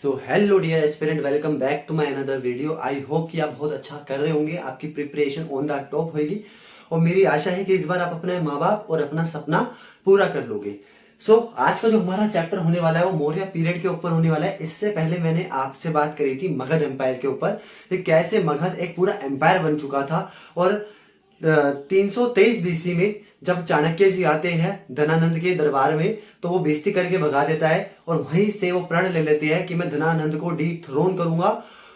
So hello dear aspirant, welcome back to my another video. I hope कि आप बहुत अच्छा कर रहे होंगे, आपकी प्रिपरेशन ऑन द टॉप होगी और मेरी आशा है कि इस बार आप अपने माँ बाप और अपना सपना पूरा कर लोगे। आज का जो हमारा चैप्टर होने वाला है वो मौर्य पीरियड के ऊपर होने वाला है। इससे पहले मैंने आपसे बात करी थी मगध एम्पायर के ऊपर कि कैसे मगध एक पूरा एम्पायर बन चुका था और 323 बीसी में जब चाणक्य जी आते हैं धनानंद के दरबार में तो वो बेइज्जती करके भगा देता है और वहीं से वो प्रण ले लेते हैं कि मैं धनानंद को डिथ्रोन करूंगा।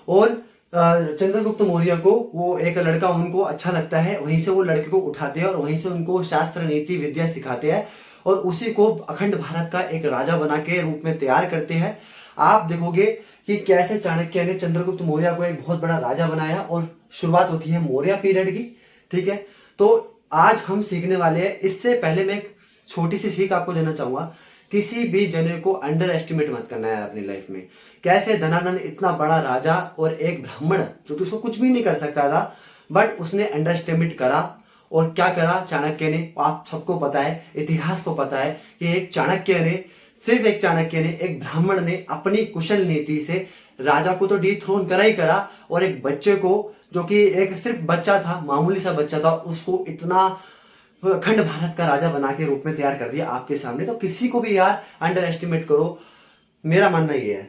और चंद्रगुप्त मौर्य को वो एक लड़का उनको अच्छा लगता है, वहीं से वो लड़के को उठाते हैं और वहीं से उनको शास्त्र नीति विद्या सिखाते हैं और उसी को अखंड भारत का एक राजा बना के रूप में तैयार करते हैं। आप देखोगे कि कैसे चाणक्य ने चंद्रगुप्त मौर्य को एक बहुत बड़ा राजा बनाया और शुरुआत होती है मौर्य पीरियड की। ठीक है, तो आज हम सीखने वाले हैं। इससे पहले मैं एक छोटी सी सीख आपको देना चाहूंगा, किसी भी जने को अंडर एस्टिमेट मत करना है अपनी लाइफ में। कैसे धनानंद इतना बड़ा राजा और एक ब्राह्मण जो कि उसको कुछ भी नहीं कर सकता था, बट उसने अंडर एस्टिमेट करा और क्या करा चाणक्य ने, आप सबको पता है, इतिहास को पता है कि एक चाणक्य ने, सिर्फ एक चाणक्य ने, एक ब्राह्मण ने अपनी कुशल नीति से राजा को तो डिथ्रोन करा ही करा और एक बच्चे को, जो कि एक सिर्फ बच्चा था, मामूली सा बच्चा था, उसको इतना अखंड भारत का राजा बना के रूप में तैयार कर दिया आपके सामने। तो किसी को भी यार अंडर एस्टिमेट करो, मेरा मानना ये है।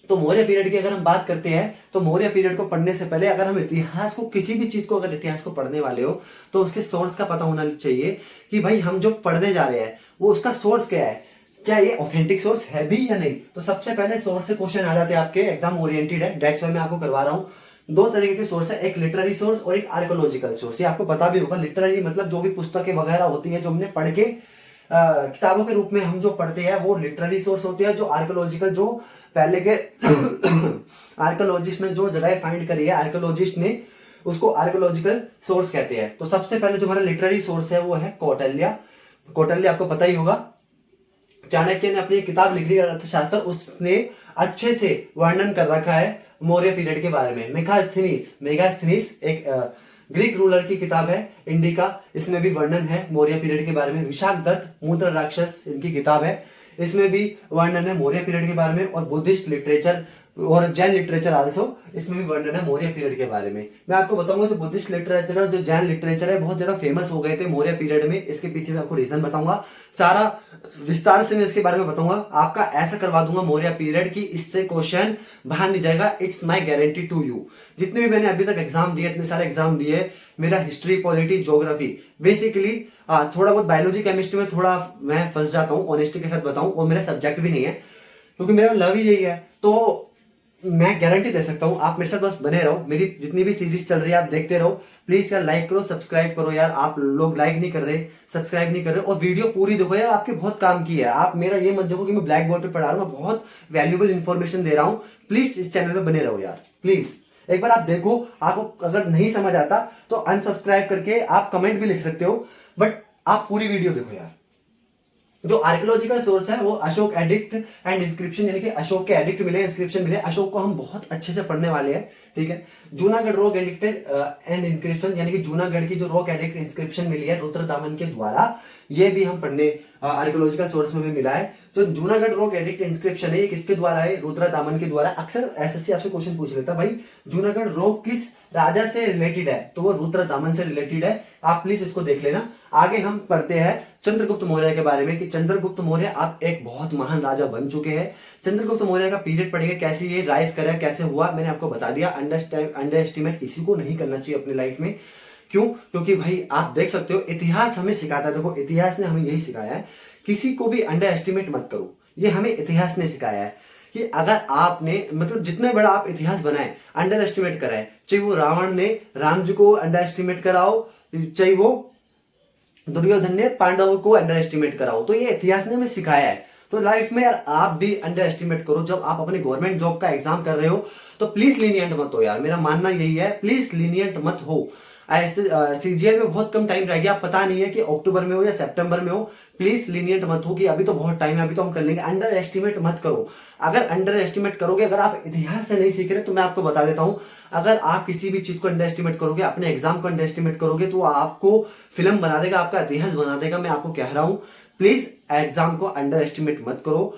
तो मौर्य पीरियड की अगर हम बात करते हैं तो मौर्य पीरियड को पढ़ने से पहले अगर हम इतिहास को, किसी भी चीज को, अगर इतिहास को पढ़ने वाले हो तो उसके सोर्स का पता होना चाहिए कि भाई हम जो पढ़ने जा रहे हैं वो उसका सोर्स क्या है, क्या ये ऑथेंटिक सोर्स है भी या नहीं। तो सबसे पहले सोर्स से क्वेश्चन आ जाते हैं आपके, एग्जाम ओरिएंटेड है, दैट्स व्हाई मैं आपको करवा रहा हूँ। दो तरीके के सोर्स है, एक लिटरेरी सोर्स और एक आर्कोलॉजिकल सोर्स। ये आपको पता भी होगा, लिटरेरी मतलब जो भी पुस्तकें वगैरह होती है जो हमने पढ़ के किताबों के रूप में हम जो पढ़ते हैं वो लिटरेरी सोर्स होते हैं। जो आर्कोलॉजिकल, जो पहले के आर्कोलॉजिस्ट ने जो जगह फाइंड करी है, आर्कोलॉजिस्ट ने उसको आर्कोलॉजिकल सोर्स कहते हैं। तो सबसे पहले जो हमारा लिटरेरी सोर्स है वो है कौटिल्य। कौटिल्य आपको पता ही होगा, चाणक्य ने अपनी किताब लिख रही है अर्थशास्त्र, उसने अच्छे से वर्णन कर रखा है मौर्य पीरियड के बारे में। मेगास्थनीज एक ग्रीक रूलर की किताब है, इंडिका, इसमें भी वर्णन है मौर्य पीरियड के बारे में। विशाखदत्त मूत्र राक्षस इनकी किताब है, इसमें भी वर्णन है मौर्य पीरियड के बारे में। और बुद्धिस्ट लिटरेचर और जैन लिटरेचर आल्सो, इसमें भी वर्णन है मौर्य पीरियड के बारे में। मैं आपको बताऊंगा जो बुद्धिस्ट लिटरेचर और जो जैन लिटरेचर है बहुत ज्यादा फेमस हो गए थे मौर्य पीरियड में। इसके पीछे मैं आपको रीजन बताऊंगा, सारा विस्तार से मैं इसके बारे में बताऊंगा। आपका ऐसा करवा दूंगा मौर्य पीरियड की, इससे क्वेश्चन बाहर नहीं जाएगा, it's my guarantee to you. जितने भी मैंने अभी तक एग्जाम दिए, इतने सारे एग्जाम दिए, मेरा हिस्ट्री, पॉलिटी, ज्योग्राफी, बेसिकली थोड़ा बहुत बायोलॉजी, केमिस्ट्री में थोड़ा मैं फंस जाता हूँ, ऑनेस्टी के साथ बताऊं, और मेरा सब्जेक्ट भी नहीं है क्योंकि मेरा लव ही यही है। तो मैं गारंटी दे सकता हूं, आप मेरे साथ बस बने रहो, मेरी जितनी भी सीरीज चल रही है आप देखते रहो। प्लीज यार लाइक करो, सब्सक्राइब करो यार, आप लोग लाइक नहीं कर रहे, सब्सक्राइब नहीं कर रहे, और वीडियो पूरी देखो यार, आपके बहुत काम की है। आप मेरा ये मत देखो कि मैं ब्लैक बोर्ड पे पढ़ा रहा हूं, मैं बहुत वैल्यूबल इंफॉर्मेशन दे रहा हूं। प्लीज इस चैनल पे बने रहो यार, प्लीज एक बार आप देखो। आपको अगर नहीं समझ आता तो अनसब्सक्राइब करके आप कमेंट भी लिख सकते हो, बट आप पूरी वीडियो देखो यार। जो आर्कियोलॉजिकल सोर्स है वो अशोक एडिक्ट एंड इंस्क्रिप्शन, यानी कि अशोक के एडिक्ट मिले, इंस्क्रिप्शन मिले। अशोक को हम बहुत अच्छे से पढ़ने वाले हैं, ठीक है। Junagadh rock addicted and inscription, यानी कि जूनागढ़ की जो रॉक एडिक्ट इंस्क्रिप्शन मिली है रुद्रदामन के द्वारा, ये भी हम पढ़ने आर्कियोलॉजिकल सोर्स में भी मिला है। जो जूनागढ़ रॉक एडिक्ट इंस्क्रिप्शन है ये किसके द्वारा है? रुद्रदामन के द्वारा। अक्सर एसएससी आपसे क्वेश्चन पूछ लेता भाई जूनागढ़ रॉक किस राजा से रिलेटेड है, तो वो रुद्रदामन से रिलेटेड है। आप प्लीज इसको देख लेना। आगे हम पढ़ते हैं चंद्रगुप्त मौर्य के बारे में कि चंद्रगुप्त मौर्य आप एक बहुत महान राजा बन चुके हैं। चंद्रगुप्त मौर्य का पीरियड पढ़ेंगे, कैसे ये राइज करा, कैसे हुआ, मैंने आपको बता दिया। अंडर एस्टिमेट किसी को नहीं करना चाहिए अपनी लाइफ में। क्यों? क्योंकि भाई आप देख सकते हो इतिहास हमें सिखाता है, देखो इतिहास ने हमें यही सिखाया है, किसी को भी अंडर एस्टिमेट मत करो। ये हमें इतिहास ने सिखाया है कि अगर आपने, मतलब जितने बड़ा आप इतिहास बनाए, अंडर एस्टिमेट कराए, चाहे वो रावण ने राम जी को अंडर एस्टिमेट कराओ, चाहे वो दुर्योधन ने पांडवों को अंडर एस्टिमेट कराओ, तो ये इतिहास ने हमें सिखाया है। तो लाइफ में यार आप भी अंडर एस्टिमेट करो। जब आप अपने गवर्नमेंट जॉब का एग्जाम कर रहे हो तो प्लीज लीनियंट मत हो यार, मेरा मानना यही है, प्लीज लीनियंट मत हो। ऐसे सीजीएल में बहुत कम टाइम रह गया, पता नहीं है कि अक्टूबर में हो या सितंबर में हो। प्लीज लीनियंट मत हो कि अभी तो बहुत टाइम है, अभी तो हम कर लेंगे। अंडर एस्टिमेट मत करो। अगर अंडर एस्टिमेट करोगे, अगर आप इतिहास से नहीं सीख रहे, तो मैं आपको बता देता हूं, अगर आप किसी भी चीज को अंडर एस्टिमेट करोगे, अपने एग्जाम को अंडर एस्टिमेट करोगे, तो आपको फिल्म बना देगा, आपका इतिहास बना देगा। मैं आपको कह रहा हूं प्लीज एग्जाम को अंडर एस्टिमेट मत करो।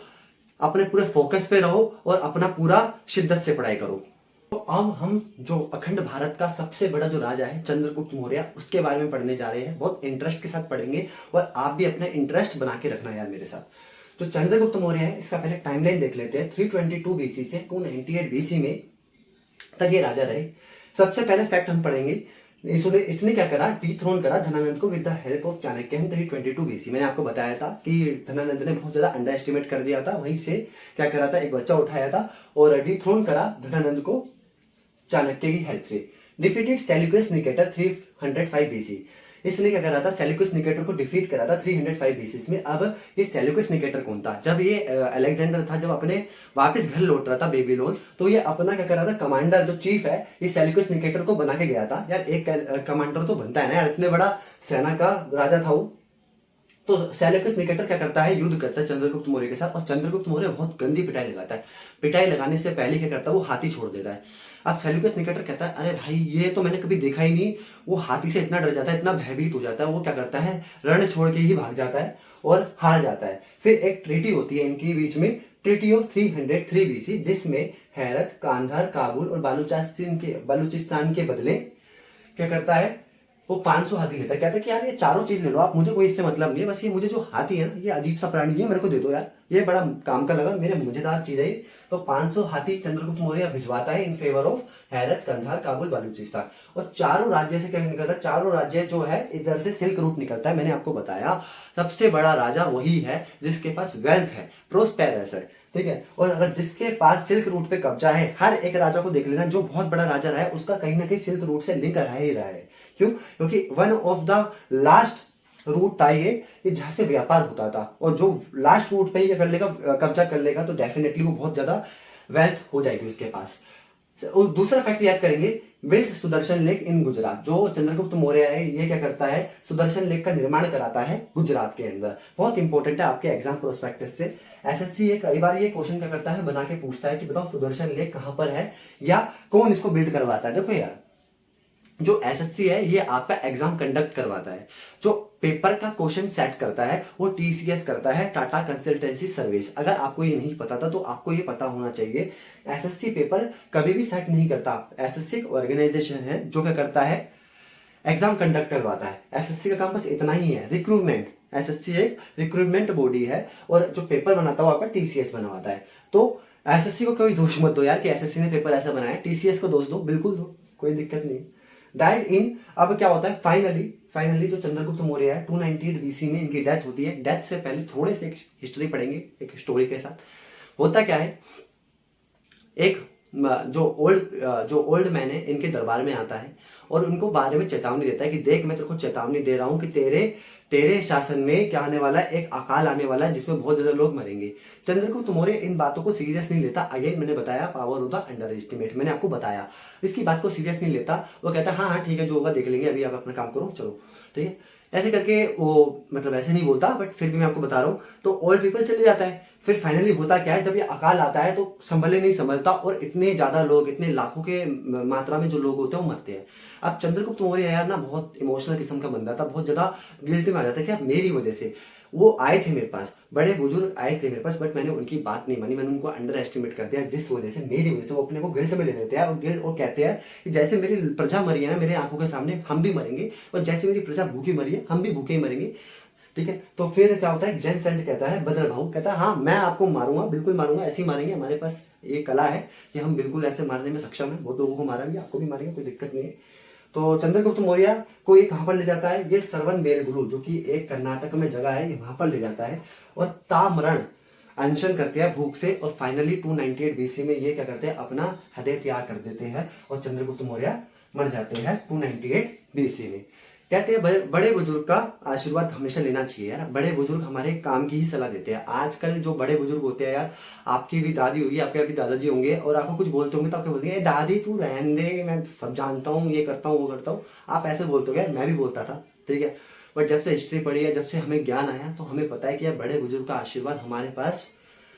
अपने पूरे फोकस पे रहो और अपना पूरा शिद्दत से पढ़ाई करो। तो अब हम जो अखंड भारत का सबसे बड़ा जो राजा है चंद्रगुप्त मौर्य, उसके बारे में पढ़ने जा रहे हैं। बहुत इंटरेस्ट के साथ पढ़ेंगे और आप भी अपना इंटरेस्ट बना के रखना यार मेरे साथ। तो चंद्रगुप्त मौर्य है, इसका पहले टाइमलाइन देख लेते हैं। 322 बीसी से 298 बीसी में तक ये राजा रहे। सबसे पहले फैक्ट हम पढ़ेंगे, इसने क्या करा, डिथ्रोन करा धनानंद को with the help of Chanakya in 322 BC. मैंने आपको बताया था कि धनानंद ने बहुत ज्यादा अंडर एस्टिमेट कर दिया था, वहीं से क्या करा था, एक बच्चा उठाया था और डिथ्रोन करा धनानंद को चाणक्य की हेल्प से। Defeated Seleucus Nicator 305 BC. इसने क्या करा था, सेल्यूकस निकेटर को डिफीट करा था 305 बीसी में। अब ये सेल्यूकस निकेटर कौन था? जब ये अलेक्जेंडर था, जब अपने वापस घर लौट रहा था बेबीलोन, तो ये अपना क्या करा था, कमांडर जो चीफ है, ये सेल्यूकस निकेटर को बना के गया था। यार एक कमांडर तो बनता है ना यार, इतने बड़ा सेना का राजा था वो। तो सेल्यूकस निकेटर क्या करता है, युद्ध करता है चंद्रगुप्त मौर्य के साथ, और चंद्रगुप्त मौर्य बहुत गंदी पिटाई लगाता है। पिटाई लगाने से पहले क्या करता है, वो हाथी छोड़ देता है। अब सेल्यूकस निकेटर कहता है, अरे भाई ये तो मैंने कभी देखा ही नहीं। वो हाथी से इतना डर जाता है, इतना भयभीत हो जाता है, वो क्या करता है, रण छोड़ के ही भाग जाता है और हार जाता है। फिर एक ट्रीटी होती है इनके बीच में, ट्रीटी ऑफ 303 बीसी, जिसमें हेरत, कांधार, काबुल और बलूचिस्तान के बदले क्या करता है, वो 500 हाथी लेता है। कहता है कि यार ये चारों चीज ले लो आप, मुझे कोई इससे मतलब नहीं है, बस ये मुझे जो हाथी है ना, ये अजीब सा प्राणी है, मेरे को दे दो यार, ये बड़ा काम का लगा, मेरे मजेदार चीज है। तो 500 हाथी चंद्रगुप्त मौर्य भिजवाता है in favour of Herat, Kandahar, Kabul, Balochistan. और चारों राज्य से क्या निकलता है, चारों राज्य जो है इधर से सिल्क रूट निकलता है। मैंने आपको बताया सबसे बड़ा राजा वही है जिसके पास वेल्थ है, प्रोस्पेरस है, ठीक है। और अगर जिसके पास सिल्क रूट पे कब्जा है, हर एक राजा को देख लेना, जो बहुत बड़ा राजा रहा है उसका कहीं ना कहीं सिल्क रूट से लिंक रहा ही रहा है। क्यों? क्योंकि one of the last route था ये जहां से व्यापार होता था, और जो लास्ट रूट पे ही कर लेगा, कब्जा कर लेगा, तो डेफिनेटली वो बहुत ज्यादा वेल्थ हो जाएगी उसके पास। और दूसरा फैक्ट याद करेंगे, build Sudarshan lake in Gujarat. जो चंद्रगुप्त मौर्य है ये क्या करता है, सुदर्शन लेक का निर्माण कराता है गुजरात के अंदर। बहुत इंपॉर्टेंट है आपके एग्जाम प्रोस्पेक्टस से। एसएससी कई बार ये क्वेश्चन क्या करता है, बना के पूछता है कि बताओ सुदर्शन लेक कहां पर है या कौन इसको बिल्ड करवाता है। देखो यार, जो एसएससी है ये आपका एग्जाम कंडक्ट करवाता है, जो पेपर का क्वेश्चन सेट करता है वो टीसीएस करता है, टाटा कंसल्टेंसी सर्विस। अगर आपको ये नहीं पता था तो आपको ये पता होना चाहिए, एसएससी पेपर कभी भी सेट नहीं करता। एसएससी एक ऑर्गेनाइजेशन है जो क्या करता है, एग्जाम कंडक्ट करवाता है। एसएससी का काम बस इतना ही है, रिक्रूटमेंट। एसएससी एक रिक्रूटमेंट बॉडी है और जो पेपर बनाता है वो आपका टीसीएस बनवाता है। तो एसएससी को कोई दोष मत दो यार कि एसएससी ने पेपर ऐसा बनाया, टीसीएस को दोष दो, बिल्कुल दो, कोई दिक्कत नहीं। डाइड इन, अब क्या होता है, फाइनली जो चंद्रगुप्त मौर्य है 298 बीसी में इनकी डेथ होती है। डेथ से पहले थोड़े से हिस्ट्री पढ़ेंगे एक स्टोरी के साथ। होता क्या है, एक जो ओल्ड मैन है इनके दरबार में आता है और उनको बारे में चेतावनी देता है कि देख मैं तेरे को चेतावनी दे रहा हूं कि तेरे शासन में क्या आने वाला है, एक अकाल आने वाला है जिसमें बहुत ज्यादा लोग मरेंगे। चंद्रगुप्त मौर्य इन बातों को सीरियस नहीं लेता। अगेन मैंने बताया, power of the under estimate, मैंने आपको बताया, इसकी बात को सीरियस नहीं लेता। वो कहता है हाँ हाँ ठीक है, जो होगा देख लेंगे, अभी आप अपना काम करो, चलो ठीक है, ऐसे करके वो मतलब ऐसे नहीं बोलता, बट फिर भी मैं आपको बता रहा हूँ। तो ओल्ड पीपल चले जाता है। फिर फाइनली होता क्या है, जब ये अकाल आता है तो संभले नहीं संभलता और इतने ज्यादा लोग, इतने लाखों के मात्रा में जो लोग होते हैं वो मरते हैं। अब चंद्रगुप्त मौर्य यार ना बहुत इमोशनल किस्म का बंदा था, बहुत ज्यादा गिल्ट में आ जाता है कि यार मेरी वजह से वो आए थे मेरे पास, बड़े बुजुर्ग आए थे मेरे पास, बट मैंने उनकी बात नहीं मानी, मैंने उनको अंडर एस्टिमेट कर दिया, जिस वजह से मेरी वजह से वो अपने को गिल्ट में ले लेते हैं और कहते हैं कि जैसे मेरी प्रजा मरी है ना मेरे आंखों के सामने, हम भी मरेंगे, और जैसे मेरी प्रजा भूखी मरी है हम भी भूखे ही मरेंगे, ठीक है। तो फिर क्या होता है, जैन सेंट कहता है, बदर भाऊ कहता है हाँ मैं आपको मारूंगा, बिल्कुल मारूंगा, ऐसे ही मारेंगे, हमारे पास ये कला है कि हम बिल्कुल ऐसे मारने में सक्षम है, बहुत लोगों को मारा भी, आपको भी मारेंगे, कोई दिक्कत नहीं है। तो चंद्रगुप्त मौर्य को ये कहां पर ले जाता है, ये सरवन बेलगुरु जो कि एक कर्नाटक में जगह है, ये वहां पर ले जाता है और तामरण अनशन करते हैं भूख से, और फाइनली 298 बीसी में ये क्या करते हैं, अपना हृदय त्याग कर देते हैं और चंद्रगुप्त मौर्य मर जाते हैं 298 बीसी में। कहते हैं बड़े बुजुर्ग का आशीर्वाद हमेशा लेना चाहिए यार, बड़े बुजुर्ग हमारे काम की ही सलाह देते हैं। आजकल जो बड़े बुजुर्ग होते हैं यार, आपकी भी दादी होगी, आपके भी दादाजी होंगे, और आपको कुछ बोलते होंगे तो आपको बोलते हैं दादी तू रहने दे, मैं सब जानता हूँ, ये करता हूँ वो करता हूँ, आप ऐसे बोलते हो यार, मैं भी बोलता था, ठीक है। बट जब से हिस्ट्री पढ़ी है, जब से हमें ज्ञान आया, तो हमें पता है कि यार बड़े बुजुर्ग का आशीर्वाद हमारे पास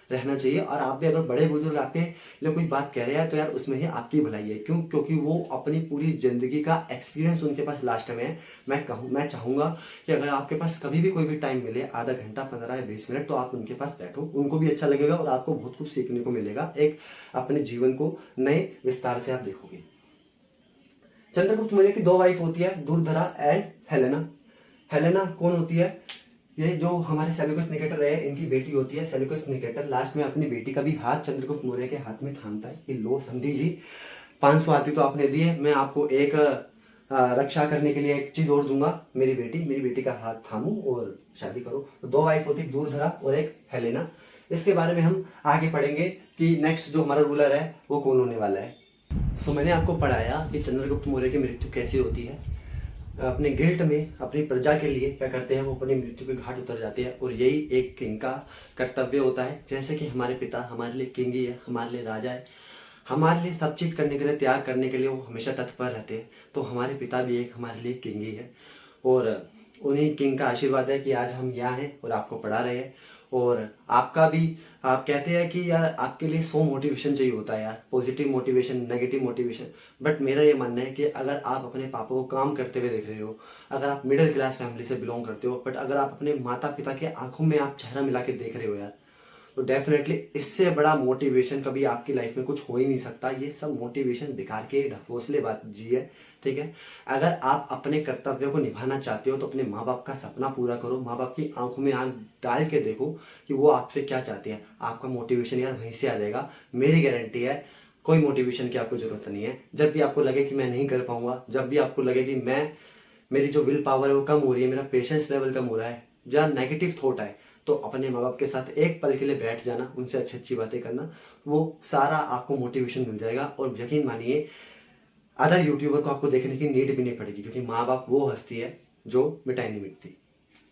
रहना चाहिए। और आप भी अगर बड़े बुजुर्ग आपके लिए कोई बात कह रहे हैं तो यार उसमें ही आपकी भलाई है। क्यों? क्योंकि वो अपनी पूरी जिंदगी का एक्सपीरियंस उनके पास लास्ट में है। मैं चाहूंगा कि अगर आपके पास कभी भी कोई भी टाइम मिले, आधा घंटा, 15 या 20 मिनट, तो आप उनके पास बैठो, उनको भी अच्छा लगेगा और आपको बहुत कुछ सीखने को मिलेगा। एक अपने जीवन को नए विस्तार से आप देखोगे। चंद्रगुप्त मौर्य की 2 वाइफ होती है, दुर्धरा एंड हेलेना। हेलेना कौन होती है? ये जो हमारे सेल्यूकस निकेटर है, इनकी बेटी होती है सेल्यूकस निकेटर। लास्ट में अपनी बेटी का भी हाथ चंद्रगुप्त मौर्य के हाथ में थामता है कि लो समझी जी, 500 हाथी तो आपने दिए, मैं आपको एक रक्षा करने के लिए एक चीज और दूंगा, मेरी बेटी का हाथ थामो और शादी करो। तो 2 वाइफ होती है, दुर्धरा और एक हेलेना। इसके बारे में हम आगे पढ़ेंगे कि नेक्स्ट जो हमारा रूलर है वो कौन होने वाला है। सो मैंने आपको पढ़ाया कि चंद्रगुप्त मौर्य की मृत्यु कैसे होती है। अपने गिल्ट में अपनी प्रजा के लिए क्या करते हैं, वो अपनी मृत्यु के घाट उतर जाते हैं। और यही एक किंग का कर्तव्य होता है। जैसे कि हमारे पिता हमारे लिए किंग ही है, हमारे लिए राजा है, हमारे लिए सब चीज़ करने के लिए, त्याग करने के लिए वो हमेशा तत्पर रहते हैं। तो हमारे पिता भी एक हमारे लिए किंग ही है। और उन्हीं किंग का आशीर्वाद है कि आज हम यहाँ हैं और आपको पढ़ा रहे हैं। और आपका भी, आप कहते हैं कि यार आपके लिए 100 मोटिवेशन चाहिए होता है यार, positive motivation, negative motivation. But मेरा ये मानना है कि अगर आप अपने पापा को काम करते हुए देख रहे हो, अगर आप मिडिल क्लास फैमिली से बिलोंग करते हो, बट अगर आप अपने माता पिता के आंखों में आप चेहरा मिला के देख रहे हो यार, तो डेफिनेटली इससे बड़ा मोटिवेशन कभी आपकी लाइफ में कुछ हो ही नहीं सकता। ये सब मोटिवेशन बेकार के ढकोसलेबाजी है, ठीक है। अगर आप अपने कर्तव्य को निभाना चाहते हो तो अपने माँ बाप का सपना पूरा करो, माँ बाप की आंखों में आंख डाल के देखो कि वो आपसे क्या चाहते हैं। आपका मोटिवेशन यार वहीं से आ जाएगा, मेरी गारंटी है। कोई मोटिवेशन की आपको जरूरत नहीं है। जब भी आपको लगे कि मैं नहीं कर पाऊंगा, जब भी आपको लगे कि मेरी जो विल पावर है वो कम हो रही है, मेरा पेशेंस लेवल कम हो रहा है, या नेगेटिव थॉट है, तो अपने माँ बाप के साथ एक पल के लिए बैठ जाना, उनसे अच्छी अच्छी बातें करना, वो सारा आपको मोटिवेशन मिल जाएगा। और यकीन मानिए अदर यूट्यूबर को आपको देखने की नीड भी नहीं पड़ेगी, क्योंकि माँ बाप वो हस्ती है जो मिटाई नहीं मिटती,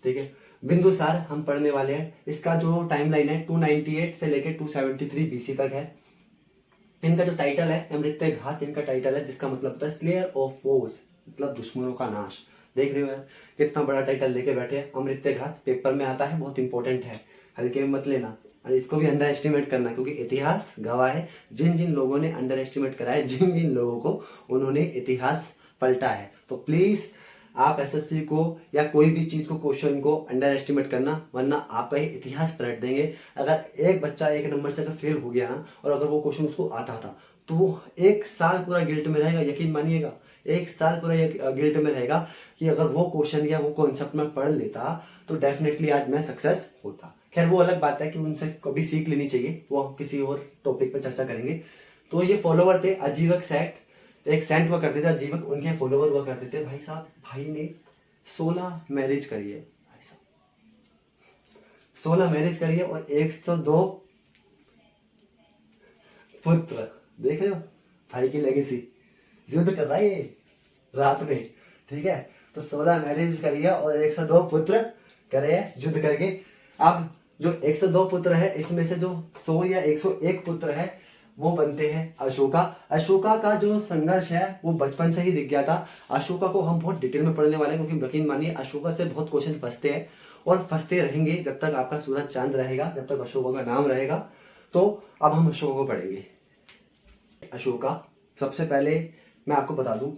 ठीक है। बिंदुसार हम पढ़ने वाले हैं। इसका जो टाइमलाइन है 298 से लेकर 273 बीसी तक है। इनका जो टाइटल है अमृत्य घात, इनका टाइटल है, जिसका मतलब होता है स्लेयर ऑफ फोर्स, मतलब दुश्मनों का नाश। देख रहे हो यार कितना बड़ा टाइटल लेके बैठे हैं, अमृत्य घात। पेपर में आता है, बहुत इंपॉर्टेंट है, हल्के में मत लेना। और इसको भी अंडर एस्टिमेट करना, क्योंकि इतिहास गवाह है, जिन जिन लोगों ने अंडर एस्टिमेट करा है, जिन जिन लोगों को उन्होंने इतिहास पलटा है। तो प्लीज आप एसएससी को या कोई भी चीज को, क्वेश्चन को अंडर एस्टिमेट करना, वरना आपका ही इतिहास पलट देंगे। अगर एक बच्चा 1 नंबर से अगर फेल हो गया ना, और अगर वो क्वेश्चन उसको आता था, तो वो 1 साल पूरा गिल्ट में रहेगा। यकीन मानिएगा 1 साल पूरा गिल्ट में रहेगा कि अगर वो क्वेश्चन या वो कॉन्सेप्ट में पढ़ लेता तो डेफिनेटली आज मैं सक्सेस होता। खैर वो अलग बात है कि उनसे कभी सीख लेनी चाहिए, वो हम किसी और टॉपिक पर चर्चा करेंगे। तो ये फॉलोवर थे आजीवक सेट, एक सेंट हुआ करते थे आजीवक, उनके फॉलोवर हुआ करते थे। भाई साहब, भाई ने 16 मैरिज करी है, भाई साहब 16 मैरिज करी है और 102 पुत्र। देख रहे हो भाई की लेगेसी, युद्ध कर रहा है ये रात में, ठीक है। तो 16 मैरिज करी है और 102 पुत्र करे है युद्ध करके। अब जो 102 पुत्र है, इसमें से जो 100 या 101 पुत्र है वो बनते हैं अशोका। अशोका का जो संघर्ष है वो बचपन से ही दिख गया था। अशोका को हम बहुत डिटेल में पढ़ने वाले हैं, क्योंकि यकीन मानिए अशोका से बहुत क्वेश्चन फंसते हैं और फंसते रहेंगे जब तक आपका सूरज चांद रहेगा, जब तक अशोका का नाम रहेगा। तो अब हम अशोका को पढ़ेंगे। अशोका, सबसे पहले मैं आपको बता दूं,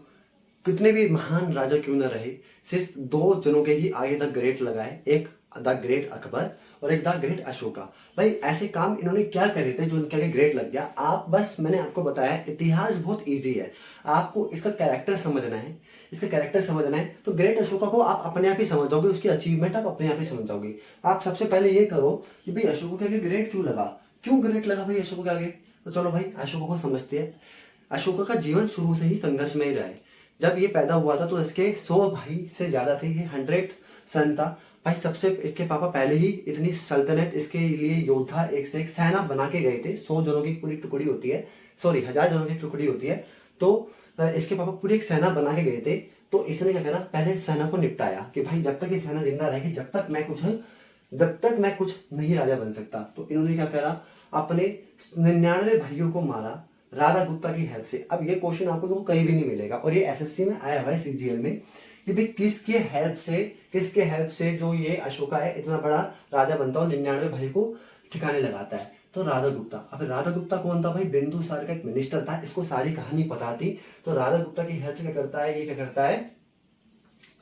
कितने भी महान राजा क्यों ना रहे, सिर्फ 2 जनों के ही आगे द ग्रेट लगा है, एक द ग्रेट अकबर और एक द ग्रेट अशोका। भाई ऐसे काम इन्होंने क्या करे थे जो इनके आगे ग्रेट लग गया। आप बस, मैंने आपको बताया इतिहास बहुत इजी है, आपको इसका कैरेक्टर समझना है, इसका कैरेक्टर समझना है तो ग्रेट अशोका को आप अपने आप ही समझ जाओगे, उसकी अचीवमेंट आप अपने आप ही समझ जाओगे। आप सबसे पहले ये करो कि भाई अशोका के आगे ग्रेट क्यों लगा, क्यों ग्रेट लगा भाई अशोका के आगे। तो चलो भाई अशोका को समझते हैं। अशोका का जीवन शुरू से ही संघर्ष में ही रहा है। जब ये पैदा हुआ था तो इसके 100 भाई से ज्यादा थे, ये 100 सन था भाई। सबसे इसके पापा पहले ही इतनी सल्तनत, इसके लिए योद्धा, एक से एक सेना बना के गए थे। 100 जनों की पूरी टुकड़ी होती है, सॉरी 1000 जनों की टुकड़ी होती है। तो इसके पापा पूरी एक सेना बना के गए थे। तो इसने क्या करा, पहले सेना को निपटाया कि भाई जब तक ये सेना जिंदा रहेगी, जब तक मैं कुछ नहीं राजा बन सकता। तो इन्होंने क्या करा, अपने 99 भाइयों को मारा राधा गुप्ता की हेल्प से। अब ये क्वेश्चन आपको तो कहीं भी नहीं मिलेगा, और ये एसएससी में आया हुआ है सीजीएल में कि भाई किसके हेल्प से जो ये अशोका है इतना बड़ा राजा बनता है और 99 भाई को ठिकाने लगाता है। तो राधा गुप्ता। अब राधा गुप्ता कौन था भाई? बिंदुसार का एक मिनिस्टर था, इसको सारी कहानी पता थी। तो राधा गुप्ता की हेल्प से क्या करता है, ये क्या करता है,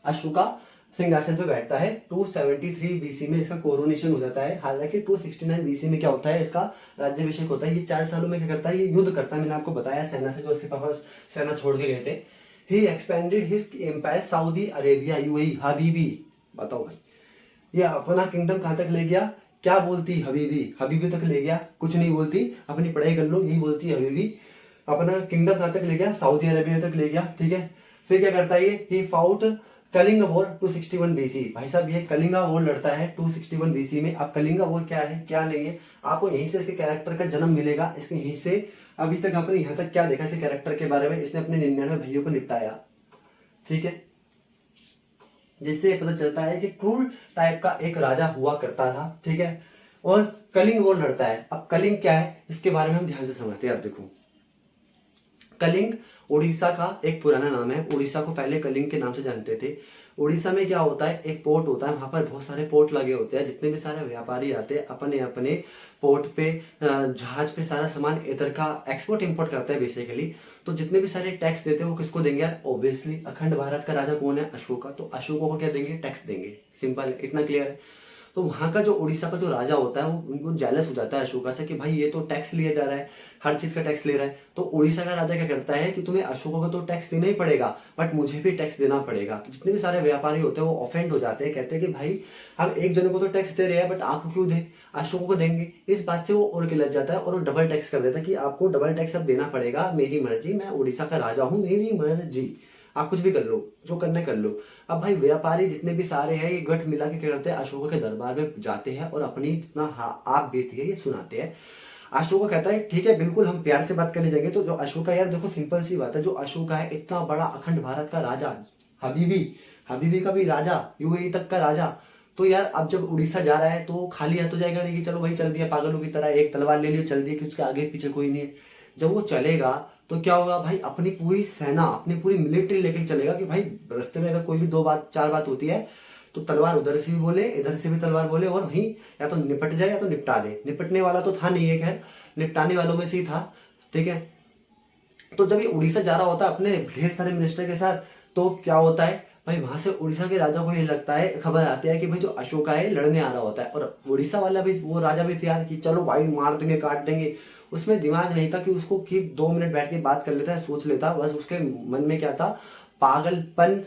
अशोका सिंहासन पे बैठता है। 273 बीसी में इसका कोरोनेशन हो जाता है। हालांकि 269 बीसी में क्या होता है, इसका राज्याभिषेक होता है। ये 4 सालों में क्या करता है, ये युद्ध करता है। मैंने आपको बताया सेना से, जो उसके पापा सेना छोड़ के गए थे। ही expanded his empire Saudi Arabia, UAE, हबीबी। बताओ भाई, ये अपना किंगडम कहां तक ले गया? क्या बोलती? हबीबी, हबीबी तक ले गया। कुछ नहीं बोलती, अपनी पढ़ाई कर लो, यही बोलती हबीबी। अपना किंगडम कहां तक ले गया? सऊदी अरेबिया तक ले गया, ठीक है। फिर क्या करता है ये, ही फाउट कलिंग वॉर 261 बीसी। भाई साहब ये कलिंगा वॉर लड़ता है 261 बीसी में। अब कलिंगा वॉर क्या है, क्या नहीं है, आपको यहीं से इसके कैरेक्टर का जन्म मिलेगा। इसके यहीं से अभी तक आपने यहाँ तक क्या देखा इसके कैरेक्टर के बारे में, इसने अपने 99 भाइयों को निपटाया, ठीक है। जिससे पता चलता है कि क्रूर टाइप का एक राजा हुआ करता था, ठीक है। और कलिंग वॉर लड़ता है। अब कलिंग क्या है, इसके बारे में हम ध्यान से समझते हैं। अब देखो, कलिंग उड़ीसा का एक पुराना नाम है। उड़ीसा को पहले कलिंग के नाम से जानते थे। उड़ीसा में क्या होता है, एक पोर्ट होता है, वहां पर बहुत सारे पोर्ट लगे होते हैं। जितने भी सारे व्यापारी आते हैं अपने अपने पोर्ट पे, जहाज पे सारा सामान इधर का एक्सपोर्ट इंपोर्ट करते हैं बेसिकली। तो जितने भी सारे टैक्स देते हैं वो किसको देंगे यार? ऑब्वियसली अखंड भारत का राजा कौन है? अशोका। तो अशोका को क्या देंगे? टैक्स देंगे। सिंपल है, इतना क्लियर है। तो वहां का जो उड़ीसा का जो राजा होता है वो उनको जेलस हो जाता है अशोका से कि भाई ये तो टैक्स लिया जा रहा है, हर चीज का टैक्स ले रहा है। तो उड़ीसा का राजा क्या करता है कि तुम्हें अशोका को तो टैक्स देना ही पड़ेगा, बट मुझे भी टैक्स देना पड़ेगा। तो जितने भी सारे व्यापारी होते हैं वो ऑफेंड हो जाते हैं, कहते हैं कि भाई हम एक जने को तो टैक्स दे रहे हैं, बट आपको क्यों दे, अशोका को देंगे। इस बात से वो और के लग जाता है और वो डबल टैक्स कर देता है कि आपको डबल टैक्स अब देना पड़ेगा, मेरी मर्जी, मैं उड़ीसा का राजा हूँ, मेरी मर्जी, आप कुछ भी कर लो, जो करना है कर लो। अब भाई व्यापारी जितने भी सारे हैं ये गठ मिला के क्या करते हैं, अशोका के दरबार में जाते हैं और अपनी जितना आप बीती है ये सुनाते हैं। अशोका कहता है ठीक है बिल्कुल, हम प्यार से बात करने जाएंगे। तो जो अशोका, यार देखो सिंपल सी बात है, जो अशोका है इतना बड़ा अखंड भारत का राजा, हबीबी, हबीबी का भी राजा, यूएई तक का राजा। तो यार अब जब उड़ीसा जा रहा है तो खाली हाथ तो जाएगा नहीं कि चलो भाई चल दिया पागलों की तरह, एक तलवार ले लियो चल दिया, कि उसके आगे पीछे कोई नहीं है। जब वो चलेगा तो क्या होगा भाई, अपनी पूरी सेना, अपनी पूरी मिलिट्री लेके चलेगा कि भाई रास्ते में अगर कोई भी 2 बात 4 बात होती है तो तलवार उधर से भी बोले, इधर से भी तलवार बोले, और वहीं या तो निपट जाए या तो निपटा दे। निपटने वाला तो था नहीं है, खैर निपटाने वालों में से ही था, ठीक है। तो जब ये उड़ीसा जा रहा होता है अपने ढेर सारे मिनिस्टर के साथ, तो क्या होता है भाई, वहां से उड़ीसा के राजा को ये लगता है, खबर आती है कि भाई जो अशोका है लड़ने आ रहा होता है। और उड़ीसा वाला भी, वो राजा भी तैयार कि चलो भाई मार देंगे, काट देंगे। उसमें दिमाग नहीं था कि उसको कि 2 मिनट बैठ के बात कर लेता है, सोच लेता। बस उसके मन में क्या था, पागलपन,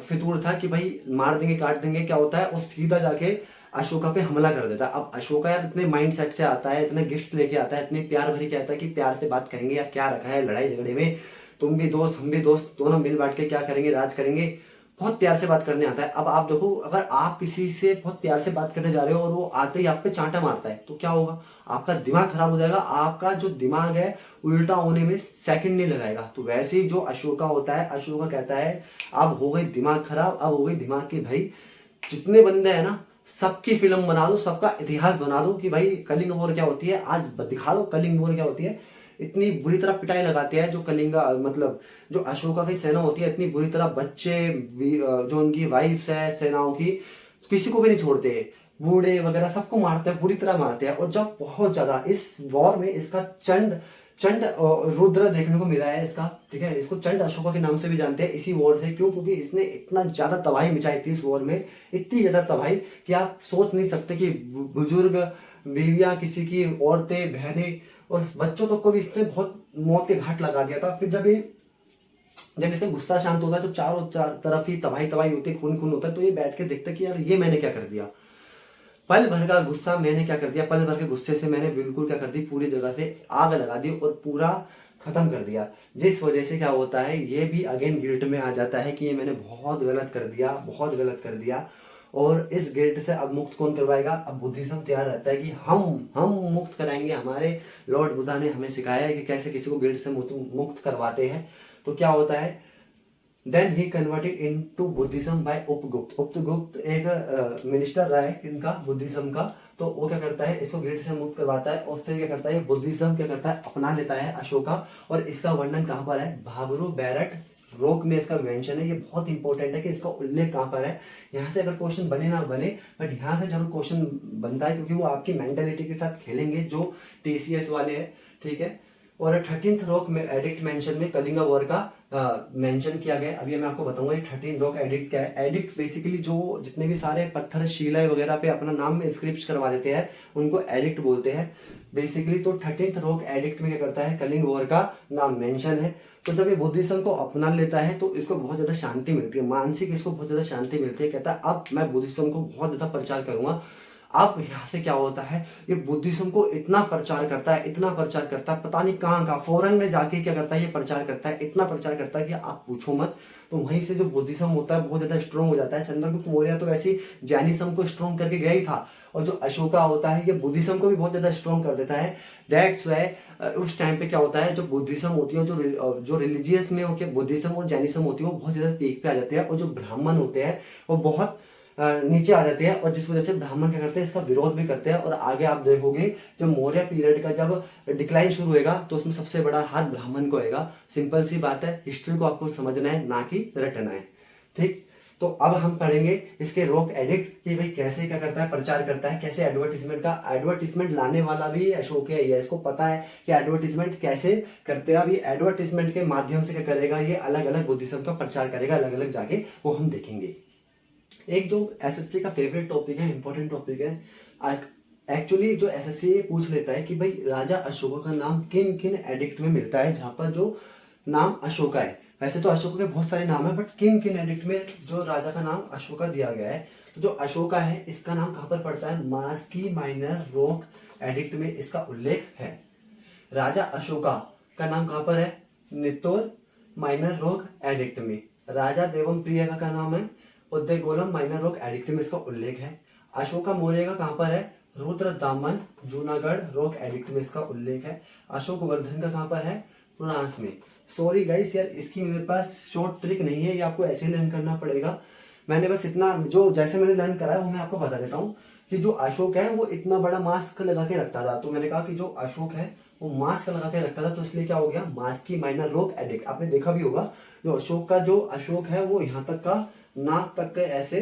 फितूर था कि भाई मार देंगे काट देंगे। क्या होता है, वो सीधा जाके अशोका पे हमला कर देता है। अब अशोका यार इतने माइंड सेट से आता है, इतने गिफ्ट लेके आता है, इतने प्यार भरी के आता है कि प्यार से बात करेंगे, या क्या रखा है लड़ाई झगड़े में, तुम भी दोस्त हम भी दोस्त, दोनों मिल बांट के क्या करेंगे, राज करेंगे। बहुत प्यार से बात करने आता है। अब आप देखो, अगर आप किसी से बहुत प्यार से बात करने जा रहे हो और वो आते ही आप पे चांटा मारता है तो क्या होगा, आपका दिमाग खराब हो जाएगा। आपका जो दिमाग है उल्टा होने में सेकंड नहीं लगाएगा। तो वैसे ही जो अशोका होता है, अशोका कहता है अब हो गई दिमाग खराब, अब हो गई दिमाग की धई, जितने बंदे हैं ना सबकी फिल्म बना दो, सबका इतिहास बना दो कि भाई कलिंग वॉर क्या होती है, आज दिखा दो कलिंग वॉर क्या होती है। इतनी बुरी तरह पिटाई लगाते हैं जो कलिंगा, मतलब जो अशोका की सेना होती है, इतनी बुरी तरह बच्चे, जो उनकी वाइफ्स है सेनाओं की, किसी को भी नहीं छोड़ते, बूढ़े वगैरह सबको मारते हैं, बुरी तरह मारते हैं। और जब बहुत ज्यादा इस वॉर में इसका चंड चंड रुद्र देखने को मिला है इसका, ठीक है। इसको चंड अशोका के नाम से भी जानते हैं इसी वॉर से। क्यों? क्योंकि इसने इतना ज्यादा तबाही मचाई थी इस वॉर में, इतनी ज्यादा तबाही कि आप सोच नहीं सकते कि बुजुर्ग, बीवियां, किसी की औरतें, बहनें और बच्चों तक को भी इसने बहुत मौत के घाट लगा दिया था। फिर जब इसका गुस्सा शांत होता है तो चारों तरफ ही तबाही तबाही होती है, खून खून होता है। तो ये बैठ के देखता है कि यार ये मैंने क्या कर दिया, पल भर का गुस्सा मैंने क्या कर दिया, पल भर के गुस्से से मैंने बिल्कुल क्या कर दी, पूरी जगह से आग लगा दी और पूरा खत्म कर दिया। जिस वजह से क्या होता है, ये भी अगेन गिल्ट में आ जाता है कि ये मैंने बहुत गलत कर दिया, बहुत गलत कर दिया। और इस गिल्ट से अब मुक्त कौन करवाएगा, अब बुद्धिज्म तैयार रहता है कि हम मुक्त कराएंगे। हमारे लॉर्ड बुद्धा ने हमें सिखाया है कि कैसे किसी को गिल्ट से मुक्त करवाते हैं। तो क्या होता है, then he converted into Buddhism by Upagupta. Upagupta एक मिनिस्टर रहा है इनका बुद्धिज्म का। तो वो क्या करता है, इसको गिल्ट से मुक्त करवाता है और फिर क्या करता है, बुद्धिज्म क्या करता है, अपना लेता है अशोका। और इसका वर्णन कहाँ पर है, भाबरू बैरट रोक में इसका मेंशन है, ये बहुत इंपॉर्टेंट है कि इसका उल्लेख कहाँ पर है। यहाँ से अगर क्वेश्चन बने ना बने, बट यहाँ से जरूर क्वेश्चन बनता है, क्योंकि वो आपकी मेंटेलिटी के साथ खेलेंगे जो टीसीएस वाले हैं, ठीक है। और 13th रॉक में एडिक्ट मेंशन में कलिंगा वॉर का मेंशन किया गया है। अभी मैं आपको बताऊंगा ये 13 रॉक एडिक्ट क्या है। एडिक्ट बेसिकली जो जितने भी सारे पत्थर शिला वगैरह पे अपना नाम इंस्क्रिप्ट करवा देते हैं उनको एडिक्ट बोलते हैं बेसिकली। तो 13th रॉक एडिक्ट में क्या करता है, कलिंग वॉर का नाम मेंशन है। तो जब ये बुद्धिज्म को अपना लेता है तो इसको बहुत ज्यादा शांति मिलती है, मानसिक इसको बहुत ज्यादा शांति मिलती है। कहता है अब मैं बुद्धिज्म को बहुत ज्यादा प्रचार करूंगा। अब यहाँ से क्या होता है, ये बुद्धिज्म को इतना प्रचार करता है, इतना प्रचार करता है, पता नहीं कहाँ कहाँ फॉरेन में जाके क्या करता है, ये प्रचार करता है, इतना प्रचार करता है कि आप पूछो मत। तो वहीं से जो बुद्धिज्म होता है बहुत ज्यादा स्ट्रॉन्ग हो जाता है। चंद्रगुप्त मौर्य तो वैसे जैनिज्म को स्ट्रॉन्ग करके गया ही था, और जो अशोका होता है ये बुद्धिज्म को भी बहुत ज्यादा स्ट्रॉन्ग कर देता है। दैट्स व्हाई उस टाइम पे क्या होता है, जो बुद्धिज्म होती है, जो रिलीजियस में होकर बुद्धिज्म और जैनिज्म होती है वो बहुत ज्यादा पीक पे आ जाती है, और जो ब्राह्मण होते हैं वो बहुत नीचे आ जाते हैं। और जिस वजह से ब्राह्मण क्या करते हैं, इसका विरोध भी करते हैं। और आगे आप देखोगे जब मौर्य पीरियड का जब डिक्लाइन शुरू होगा तो उसमें सबसे बड़ा हाथ ब्राह्मण को होगा। सिंपल सी बात है, हिस्ट्री को आपको समझना है ना कि रटना है, ठीक। तो अब हम पढ़ेंगे इसके रॉक एडिक्ट कि भाई कैसे क्या करता है, प्रचार करता है, कैसे एडवर्टीजमेंट लाने वाला भी अशोक है। ये इसको पता है कि एडवर्टीजमेंट कैसे करते हैं। अब ये एडवर्टीजमेंट के माध्यम से क्या करेगा, ये अलग अलग बुद्धिज्म का प्रचार करेगा, अलग अलग जाके वो हम देखेंगे। एक जो एसएससी का फेवरेट टॉपिक है, इंपॉर्टेंट टॉपिक है, एक्चुअली जो एसएससी पूछ लेता है कि भाई राजा अशोका का नाम किन किन एडिक्ट में मिलता है, जहां पर जो नाम अशोका है। वैसे तो अशोका के बहुत सारे नाम है, बट किन किन एडिक्ट में जो राजा का नाम अशोका दिया गया है। तो जो अशोका है इसका नाम कहां पर पड़ता है, मास्की माइनर रॉक एडिक्ट में इसका उल्लेख है। राजा अशोका का नाम कहां पर है, नित्तोर माइनर रॉक एडिक्ट में। राजा देवम प्रिय का नाम है उदयगोलम माइनर रॉक एडिक्ट में इसका उल्लेख है। अशोका मौर्य का कहां पर है, रुद्रदामन जूनागढ़ रॉक एडिक्ट में इसका उल्लेख है। अशोक वर्धन का कहां पर है, फ्रांस में। सॉरी गाइस यार, इसकी मेरे पास शॉर्ट ट्रिक नहीं है, ये आपको ऐसे लर्न करना पड़ेगा। मैंने बस इतना जो जैसे मैंने लर्न करा है वो मैं आपको बता देता हूँ कि जो अशोक है वो इतना बड़ा मास्क लगा के रखता था। तो मैंने कहा कि जो अशोक है वो मास्क लगा के रखता था, तो इसलिए क्या हो गया, मास्क की माइनर रॉक एडिक्ट। आपने देखा भी होगा जो अशोक है वो यहाँ तक का नाक तक के ऐसे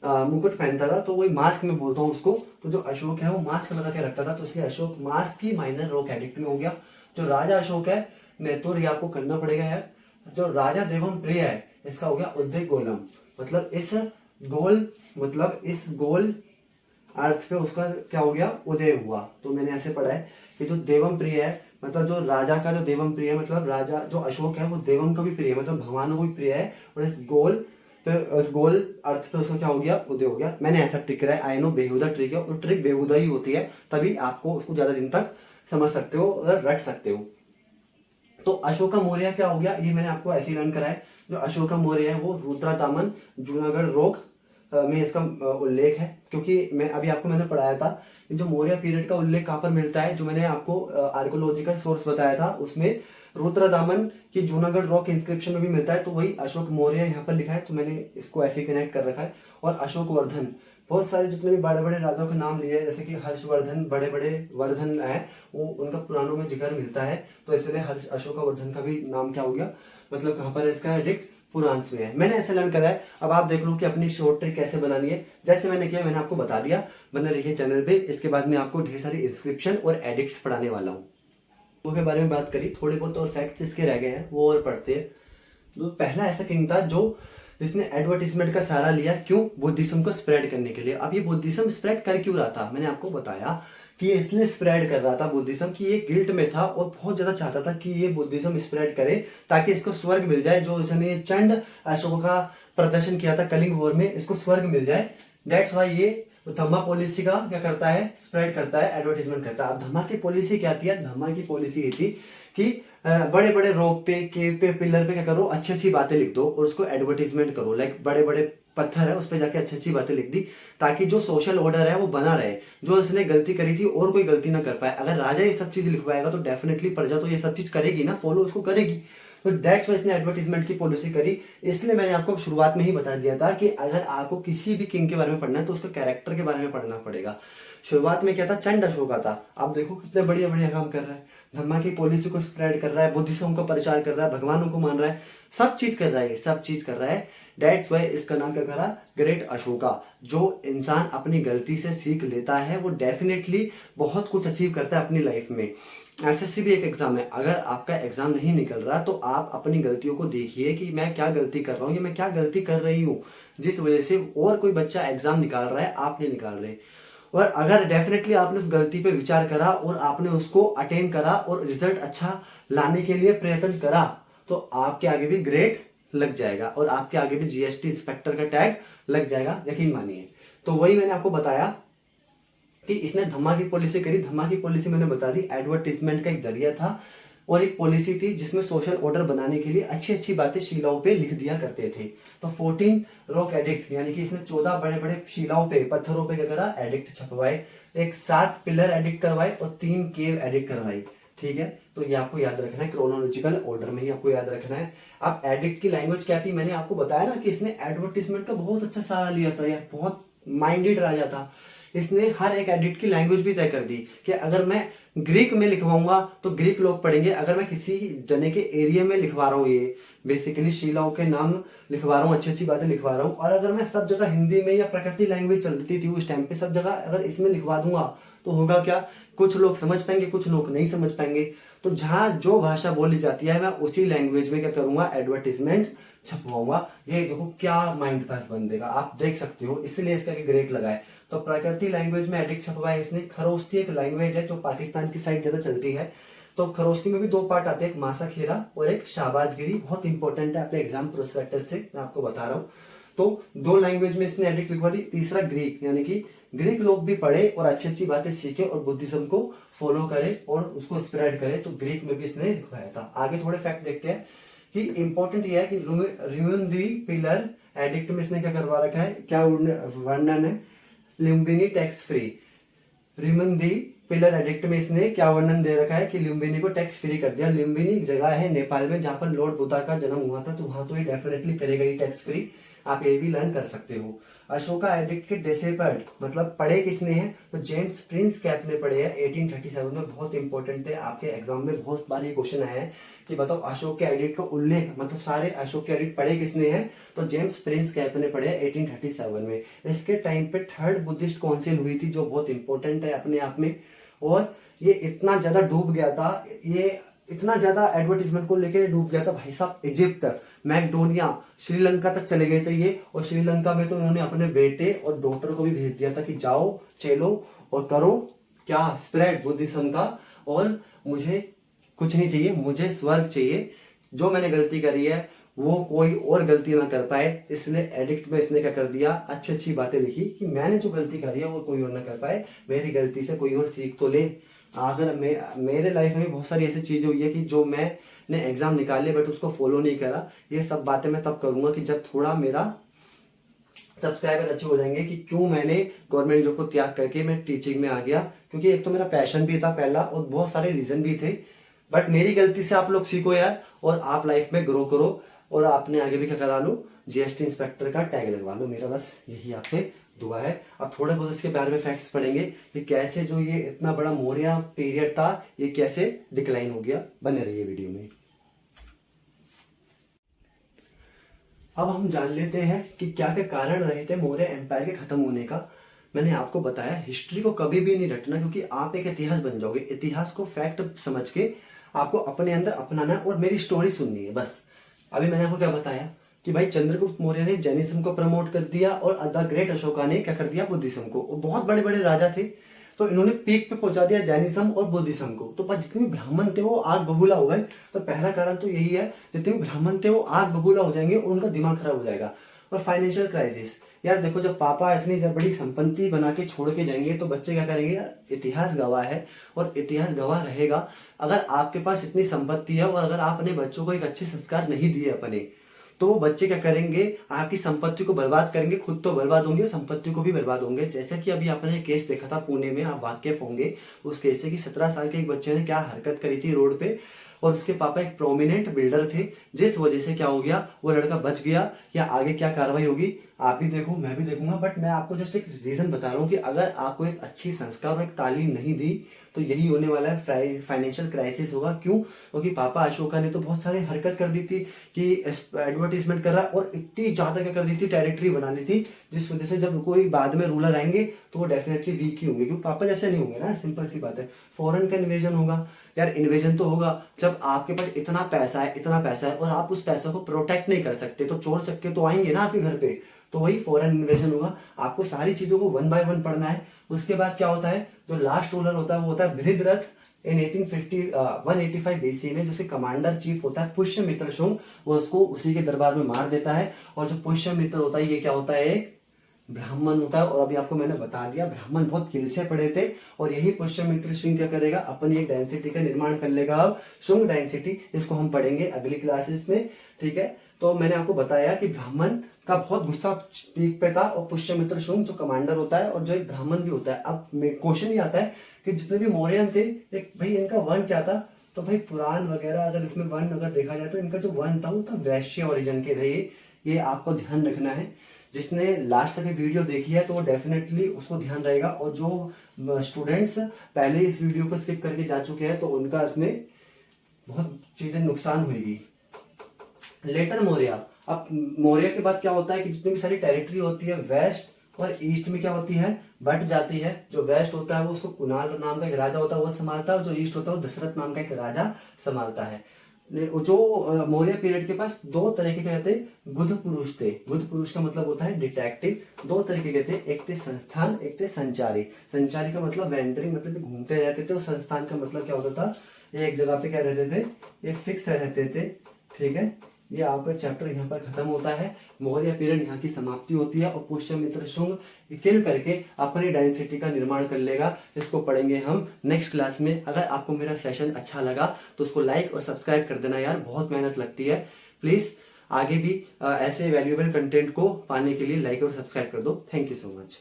मुकुट पहनता था, तो वही मास्क में बोलता हूँ उसको। तो जो अशोक है वो मास्क लगा के रखता था, तो इसलिए अशोक मास्क की माइनर रॉक एडिक्ट में हो गया। जो राजा अशोक है नेतुर, ये आपको करना पड़ेगा यार। जो राजा देवम प्रिय है इसका हो गया उदय गोलम, मतलब इस गोल अर्थ पे उसका क्या हो गया, उदय हुआ। तो मैंने ऐसे पढ़ा है कि जो देवम प्रिय है, मतलब जो राजा का जो देवम प्रिय है, मतलब राजा जो अशोक है वो देवम का भी प्रिय है, मतलब भगवानों को भी प्रिय है। और इस गोल अर्थ पे उसका क्या हो गया, उदय हो गया। मैंने ऐसा ट्रिक करा है, आई नो बेहुदा ट्रिक है, और ट्रिक बेहुदा ही होती है, तभी आपको उसको ज्यादा दिन तक समझ सकते हो और रट सकते हो। तो अशोका मौर्य क्या हो गया, ये मैंने आपको ऐसे लर्न करा है। जो अशोका मौर्य है वो रुद्रदामन जूनागढ़ रोक में इसका उल्लेख है, क्योंकि मैंने पढ़ाया था कि जो मौर्य पीरियड का उल्लेख कहाँ पर मिलता है, जो मैंने आपको आर्कोलॉजिकल सोर्स बताया था उसमें रुद्रदामन की जूनागढ़ रॉक इंस्क्रिप्शन में भी मिलता है। तो वही अशोक मौर्य यहाँ पर लिखा है, तो मैंने इसको ऐसे कनेक्ट कर रखा है। और अशोक वर्धन, बहुत सारे जितने भी बड़े बड़े राजाओं के नाम लिए हैं, जैसे कि हर्षवर्धन, बड़े बड़े वर्धन है, वो उनका पुराणों में जिक्र मिलता है। तो इसलिए अशोका वर्धन का भी नाम क्या हो गया, मतलब कहाँ पर इसका एडिक्ट, पुराण में है। मैंने ऐसे लर्न करा है। अब आप देख लो कि अपनी शॉर्ट ट्रिक कैसे बनानी है। जैसे मैंने किया मैंने आपको बता दिया, बने रहिए चैनल पे। इसके बाद में आपको ढेर सारी इंस्क्रिप्शन और एडिक्ट्स पढ़ाने वाला हूँ। के बारे में बात करी, थोड़े बहुत और फैक्ट्स इसके रह गए हैं वो और पढ़ते हैं। तो पहला ऐसा किंग था जिसने एडवर्टीजमेंट का सहारा लिया, क्यों, बुद्धिज्म को स्प्रेड करने के लिए। अब ये बुद्धिज्म स्प्रेड कर क्यों रहा था, मैंने आपको बताया कि ये इसलिए स्प्रेड कर रहा था बुद्धिज्म कि ये गिल्ट में था और बहुत ज्यादा चाहता था कि ये बुद्धिज्म स्प्रेड करे ताकि इसको स्वर्ग मिल जाए। जो इसने चंड अशोक का प्रदर्शन किया था कलिंग वॉर में, इसको स्वर्ग मिल जाए। दैट्स वाई ये धम्मा पॉलिसी का क्या करता है, स्प्रेड करता है, एडवर्टीजमेंट करता है। अब धम्मा की पॉलिसी क्या थी, धम्मा की पॉलिसी ये थी कि बड़े बड़े रॉक पे, केव पे, पिलर पे क्या करो, अच्छी अच्छी बातें लिख दो और उसको एडवर्टीजमेंट करो। लाइक बड़े बड़े पत्थर है उस पर जाके अच्छी अच्छी बातें लिख दी ताकि जो सोशल ऑर्डर है वो बना रहे, जो इसने गलती करी थी और कोई गलती ना कर पाए। अगर राजा ये सब चीज लिखवाएगा तो डेफिनेटली प्रजा तो ये सब चीज करेगी ना, फॉलो उसको करेगी। तो दैट्स वाई इसने एडवर्टीजमेंट की पॉलिसी करी। इसलिए मैंने आपको शुरुआत में ही बता दिया था कि अगर आपको किसी भी किंग के बारे में पढ़ना है तो उसके कैरेक्टर के बारे में पढ़ना पड़ेगा। शुरुआत में क्या था, चंड अशोका था। आप देखो कितने बढ़िया बढ़िया काम कर रहा है, धम्मा की पॉलिसी को स्प्रेड कर रहा है, बुद्धिज्म को प्रचार कर रहा है, भगवानों को मान रहा है। सब चीज कर रहा है, सब चीज कर रहा है। डेट्स वाई इसका नाम क्या करा, ग्रेट अशोका। जो इंसान अपनी गलती से सीख लेता है वो डेफिनेटली बहुत कुछ अचीव करता है अपनी लाइफ में। एसएससी भी एक एग्जाम है, अगर आपका एग्जाम नहीं निकल रहा तो आप अपनी गलतियों को देखिए कि मैं क्या गलती कर रहा हूँ या मैं क्या गलती कर रही हूँ जिस वजह से और कोई बच्चा एग्जाम निकाल रहा है, आप नहीं निकाल रहे। और अगर डेफिनेटली आपने उस गलती पे विचार करा और आपने उसको अटेन करा और रिजल्ट अच्छा लाने के लिए प्रयत्न करा तो आपके आगे भी ग्रेट लग जाएगा और आपके आगे भी जीएसटी इंस्पेक्टर का टैग लग जाएगा, यकीन मानिए। तो वही मैंने आपको बताया कि इसने धम्मा की पॉलिसी करी। धम्मा की पॉलिसी मैंने बता दी, एडवर्टीजमेंट का एक जरिया था और एक पॉलिसी थी जिसमें सोशल ऑर्डर बनाने के लिए अच्छी अच्छी बातें शिलाओं पे लिख दिया करते थे। तो 14 रॉक एडिक्ट, यानी कि इसने 14 बड़े बड़े शिलाओं पे, पत्थरों पे क्या करा, एडिक्ट छपवाए। एक 7 पिलर एडिक्ट करवाए और 3 केव एडिक्ट करवाई। ठीक है, तो ये आपको याद रखना है, क्रोनोलॉजिकल ऑर्डर में ही आपको याद रखना है। अब एडिक्ट की लैंग्वेज क्या थी, मैंने आपको बताया ना कि इसने एडवर्टीजमेंट का बहुत अच्छा सहारा लिया था यार, बहुत माइंडेड राजा था। इसने हर एक एडिक्ट की लैंग्वेज भी तय कर दी कि अगर मैं ग्रीक में लिखवाऊंगा तो ग्रीक लोग पढ़ेंगे, अगर मैं किसी जने के एरिया में लिखवा रहा हूँ, ये बेसिकली शिलाओं के नाम लिखवा रहा हूँ, अच्छी अच्छी बातें लिखवा रहा हूँ, और अगर मैं सब जगह हिंदी में या प्रकृति लैंग्वेज चलती थी उस टाइम पे, सब जगह अगर इसमें लिखवा दूंगा तो होगा क्या, कुछ लोग समझ पाएंगे, कुछ लोग नहीं समझ पाएंगे। तो जहां जो भाषा बोली जाती है मैं उसी लैंग्वेज में क्या करूंगा, एडवर्टीजमेंट छपवाऊंगा। ये देखो क्या माइंड था इस बंदे का, आप देख सकते हो, इसलिए इसका ग्रेट लगा है। तो प्रकृति लैंग्वेज में एडिक्ट छपवाया इसने। खरोस्ती एक लैंग्वेज है जो पाकिस्तान की साइड ज्यादा चलती है, तो खरोस्ती में भी 2 पार्ट आते हैं, एक मासा खेरा और एक शाहबाजगिरी। बहुत इंपॉर्टेंट है अपने एग्जाम प्रोस्पेक्टस से मैं आपको बता रहा हूँ। तो 2 लैंग्वेज में इसने एडिक्ट लिखवा दी। तीसरा ग्रीक, यानी कि ग्रीक लोग भी पढ़े और अच्छी अच्छी बातें सीखे और बुद्धिज्म को फॉलो करे और उसको स्प्रेड करे, तो ग्रीक में भी इसने लिखवाया था। आगे थोड़े फैक्ट देखते हैं कि इंपॉर्टेंट यह है कि रिम्यून दी पिलर एडिक्ट में इसने क्या करवा रखा है, क्या वर्णन है, लुम्बिनी टैक्स फ्री। रिम्यून दी पिलर एडिक्ट में इसने क्या वर्णन दे रखा है कि लुम्बिनी को टैक्स फ्री कर दिया। लुम्बिनी एक जगह है नेपाल में जहां पर लॉर्ड बुद्धा का जन्म हुआ था, तो वहां तो ये डेफिनेटली करेगा ही टैक्स फ्री, आप ये भी लर्न कर सकते हो। अशोका एडिक्ट के डेसेपर्ड मतलब पढ़े किसने हैं, तो जेम्स प्रिंस कैप ने पढ़े हैं 1837 में। बहुत इंपॉर्टेंट है, आपके एग्जाम में बहुत बार ये क्वेश्चन आया है कि बताओ अशोक के एडिक्ट का उल्लेख, मतलब सारे अशोक के एडिक्ट पढ़े किसने हैं, तो जेम्स प्रिंस कैप ने पढ़े 1837 में। इसके टाइम पे 3rd बुद्धिस्ट काउंसिल हुई थी जो बहुत इंपॉर्टेंट है अपने आप में, और ये इतना ज्यादा डूब गया था, ये इतना ज्यादा एडवर्टीजमेंट को लेकर डूब गया था भाई साहब, इजिप्ट, मैकडोनिया, श्रीलंका तक चले गए थे ये। और श्रीलंका में तो उन्होंने अपने बेटे और डॉटर को भी भेज दिया था कि जाओ चलो और करो क्या, स्प्रेड बुद्धिज्म का, और मुझे कुछ नहीं चाहिए, मुझे स्वर्ग चाहिए। जो मैंने गलती करी है वो कोई और गलती ना कर पाए, इसलिए एडिक्ट में इसने क्या कर दिया, अच्छी अच्छी बातें लिखी कि मैंने जो गलती करी है वो कोई और ना कर पाए, मेरी गलती से कोई और सीख तो ले। अगर मेरे लाइफ में बहुत सारी ऐसी चीजें हुई है कि जो मैंने एग्जाम निकाले बट उसको फॉलो नहीं करा। ये सब बातें मैं तब करूंगा कि जब थोड़ा मेरा सब्सक्राइबर अच्छे हो जाएंगे कि क्यों मैंने गवर्नमेंट जॉब को त्याग करके मैं टीचिंग में आ गया, क्योंकि एक तो मेरा पैशन भी था पहला और बहुत सारे रीजन भी थे। बट मेरी गलती से आप लोग सीखो यार और आप लाइफ में ग्रो करो और आपने आगे भी क्या करा लो, जीएसटी इंस्पेक्टर का टैग लगवा लो। मेरा बस यही आपसे दुआ है। अब थोड़े बहुत इसके बारे में फैक्ट्स पढ़ेंगे कि कैसे जो ये इतना बड़ा मौर्य पीरियड था ये कैसे डिक्लाइन हो गया। बने रहिए वीडियो में। अब हम जान लेते हैं कि क्या क्या कारण रहे थे मौर्य एम्पायर के खत्म होने का। मैंने आपको बताया हिस्ट्री को कभी भी नहीं रटना, क्योंकि आप एक इतिहास बन जाओगे। इतिहास को फैक्ट समझ के आपको अपने अंदर अपनाना और मेरी स्टोरी सुननी है बस। अभी मैंने आपको क्या बताया कि भाई चंद्रगुप्त मौर्य ने जैनिज्म को प्रमोट कर दिया और द ग्रेट अशोका ने क्या कर दिया, बुद्धिज्म को। और बहुत बड़े बड़े राजा थे तो इन्होंने पीक पे पहुंचा दिया जैनिज्म और बुद्धिज्म को। तो पर जितने भी ब्राह्मण थे वो आग बबूला हो गए। तो पहला कारण तो यही है, जितने भी ब्राह्मण थे वो आग बबूला हो जाएंगे और उनका दिमाग खराब हो जाएगा। और फाइनेंशियल क्राइसिस, यार देखो जब पापा इतनी बड़ी संपत्ति बना के छोड़ के जाएंगे तो बच्चे क्या करेंगे, यार इतिहास गवाह है और इतिहास गवाह रहेगा। अगर आपके पास इतनी संपत्ति है और अगर आप अपने बच्चों को एक अच्छे संस्कार नहीं दिए अपने, तो वो बच्चे क्या करेंगे, आपकी संपत्ति को बर्बाद करेंगे, खुद तो बर्बाद होंगे, संपत्ति को भी बर्बाद होंगे। जैसे कि अभी आपने एक केस देखा था पुणे में, आप वाकिफ होंगे उस केस से कि 17 साल के एक बच्चे ने क्या हरकत करी थी रोड पे, और उसके पापा एक प्रोमिनेंट बिल्डर थे, जिस वजह से क्या हो गया, वो लड़का बच गया। या आगे क्या कार्रवाई होगी आप भी देखो, मैं भी देखूंगा, बट मैं आपको जस्ट एक रीजन बता रहा हूँ कि अगर आपको एक अच्छी संस्कार और एक तालीम नहीं दी तो यही होने वाला है, फाइनेंशियल क्राइसिस होगा। क्यों? क्योंकि पापा अशोका ने तो बहुत सारी हरकत कर दी थी कि एडवर्टीजमेंट कर रहा है, और इतनी ज्यादा क्या कर दी थी, टेरिटरी बना ली थी, जिस वजह से जब कोई बाद में रूलर आएंगे तो वो डेफिनेटली वीक ही होंगे, क्योंकि पापा जैसे नहीं होंगे ना, सिंपल सी बात है। फॉरेन का इन्वेजन होगा यार, इन्वेजन तो होगा जब आपके पास इतना पैसा है, इतना पैसा है, और आप उस पैसा को प्रोटेक्ट नहीं कर सकते, तो चोर चक्के तो आएंगे ना आपके घर पे, तो वही फॉरेन इन्वेजन होगा। आपको सारी चीजों को वन बाय वन पढ़ना है। उसके बाद क्या होता है, जो लास्ट रूलर होता है वो होता है बृहद्रथ इन 185 बीसी में, जिसे कमांडर चीफ होता है पुष्यमित्र शुंग, वो उसको उसी के दरबार में मार देता है। और जो पुष्यमित्र होता है ये क्या होता है, एक ब्राह्मण होता है। और अभी आपको मैंने बता दिया, ब्राह्मण बहुत किल से पड़े थे, और यही पुष्यमित्र शुंग क्या करेगा, अपनी एक डेंसिटी का निर्माण कर लेगा। अब शुंग डेंसिटी, इसको हम पढ़ेंगे अगली क्लासेस में, ठीक है। तो मैंने आपको बताया कि ब्राह्मण का बहुत गुस्सा पीक पे था, और पुष्यमित्र शुंग जो कमांडर होता है और जो एक ब्राह्मण भी होता है। अब क्वेश्चन ये आता है कि जितने भी मौर्यन थे, एक भाई इनका वर्ण क्या था, तो भाई पुराण वगैरह अगर इसमें वर्ण अगर देखा जाए तो इनका जो वर्ण था वो था वैश्य ओरिजिन के थे। ये आपको ध्यान रखना है। जिसने लास्ट तक वीडियो देखी है तो वो डेफिनेटली उसको ध्यान रहेगा, और जो स्टूडेंट्स पहले इस वीडियो को स्किप करके जा चुके हैं तो उनका इसमें बहुत चीजें नुकसान हुएगी। लेटर मौर्य। अब मौर्य के बाद क्या होता है कि जितनी भी सारी टेरिटरी होती है वेस्ट और ईस्ट में क्या होती है, बट जाती है। जो वेस्ट होता है वो उसको कुणाल नाम का एक राजा होता है वो संभालता है, और जो ईस्ट होता है वो दशरथ नाम का एक राजा संभालता है। जो मौर्य पीरियड के पास दो तरह के कहते हैं गुद पुरुष थे। गुद पुरुष का मतलब होता है डिटेक्टिव। दो तरीके के थे, एक थे संस्थान, एक थे संचारी। संचारी का मतलब वेंडरिंग, मतलब कि घूमते रहते थे, और संस्थान का मतलब क्या होता था, एक जगह पे क्या रहते थे, ये फिक्स रहते थे, ठीक है। ये आपका चैप्टर यहाँ पर खत्म होता है। मौर्य पीरियड यहाँ की समाप्ति होती है, और पुष्यमित्र शुंग किल करके अपनी डायनेस्टी का निर्माण कर लेगा। इसको पढ़ेंगे हम नेक्स्ट क्लास में। अगर आपको मेरा सेशन अच्छा लगा तो उसको लाइक और सब्सक्राइब कर देना यार, बहुत मेहनत लगती है। प्लीज आगे भी ऐसे वैल्यूएबल कंटेंट को पाने के लिए लाइक और सब्सक्राइब कर दो। Thank you so much.